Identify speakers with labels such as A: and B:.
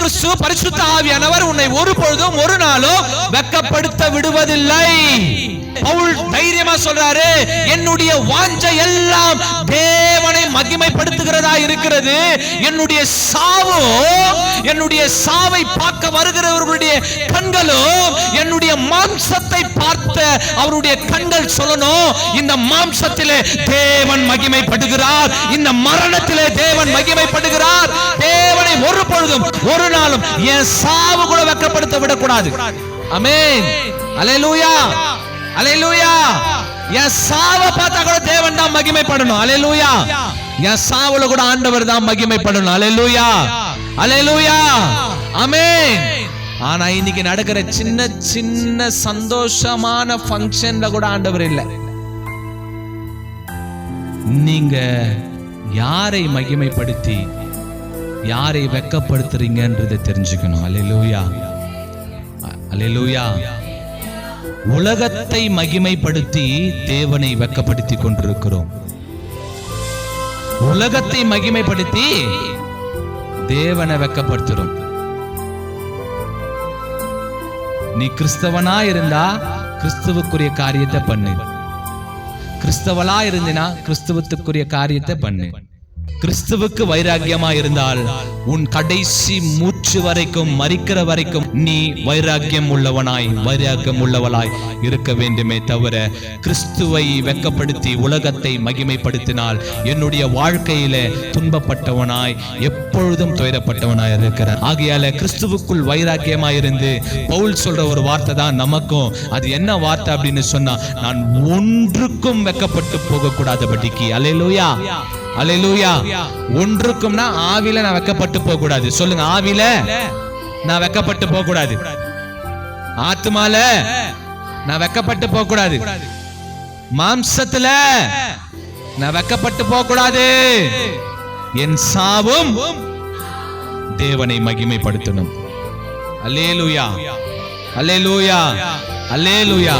A: கிறிஸ்து பரிசுத்த ஆவியானவர் உன்னை ஒரு பொழுதும் ஒரு நாளும் வெட்கப்படுத்த விடுவதில்லை. பவுல் தைரியமா சொல்றாரு, என்னுடைய வாஞ்சை எல்லாம் தேவனை மகிமைப்படுத்துகிறதா இருக்கிறது. என்னுடைய சாவை பார்க்க வருகிறவர்களுடைய கண்களோ என்னுடைய மாம்சத்தை பார்த்த அவருடைய கண்கள் சொல்லணும், இந்த மாம்சத்திலே தேவன் மகிமைப்படுகிறார், இந்த மரணத்திலே தேவன் மகிமைப்படுகிறார். தேவனை ஒரு பொழுதும் ஒரு நாளும் என் சாவு கூட வெட்கப்படுத்த விடக்கூடாது. ஆமென், அல்லேலூயா, அல்லேலூயா. என் சாவை பார்த்தா கூட தேவன் தான் மகிமைப்படணும். அல்லேலூயா. என் சாவுல கூட ஆண்டவர் தான் மகிமைப்படணும். அல்லேலூயா, அல்லேலூயா, ஆமென். ஆனா இன்னைக்கு நடக்கிற சின்ன சின்ன சந்தோஷமான ஃபங்க்ஷன்ல கூட ஆண்டவர் இல்லை. நீங்க யாரை மகிமைப்படுத்தி யாரை வெட்கப்படுத்துறீங்கன்றதை தெரிஞ்சுக்கணும். அல்லேலூயா, அல்லேலூயா. உலகத்தை மகிமைப்படுத்தி தேவனை வெட்கப்படுத்தி கொண்டிருக்கிறோம். உலகத்தை மகிமைப்படுத்தி தேவனை வெட்கப்படுத்துறோம். நீ கிறிஸ்தவனா இருந்தா கிறிஸ்துவுக்குரிய காரியத்தை பண்ணு. கிறிஸ்தவளா இருந்தினா கிறிஸ்துவத்துக்குரிய காரியத்தை பண்ணு. கிறிஸ்துவுக்கு வைராக்கியமா இருந்தால் உன் கடைசி மூச்சு வரைக்கும், மரிக்கிற வரைக்கும் நீ வைராக்கியம் உள்ளவளாய் இருக்க வேண்டுமே தவிர கிறிஸ்துவை வெட்கப்படுத்தி உலகத்தை மகிமைப்படுத்தினால் என்னுடைய வாழ்க்கையில துன்பப்பட்டவனாய் எப்பொழுதும் துயரப்பட்டவனாய் இருக்கிறார். ஆகையால கிறிஸ்துவுக்குள் வைராக்கியமா இருந்து பவுல் சொல்ற ஒரு வார்த்தை தான் நமக்கும். அது என்ன வார்த்தை அப்படின்னு சொன்னா, நான் ஒன்றுக்கும் வெட்கப்பட்டு போக கூடாதபடிக்கு. அல்லேலூயா, அல்லேலூயா. ஒன்றுக்கும்னா ஆவில நான் வெட்கப்பட்டு போக கூடாது. சொல்லுங்க, ஆவில நான் வெட்கப்பட்டு போக கூடாது. ஆத்மால நான் வெட்கப்பட்டு போக கூடாது. மாம்சத்துல நான் வெட்கப்பட்டு போக கூடாது. என் சாவும் தேவனை மகிமைப்படுத்தணும். அல்லேலூயா, அல்லேலூயா, அல்லேலூயா.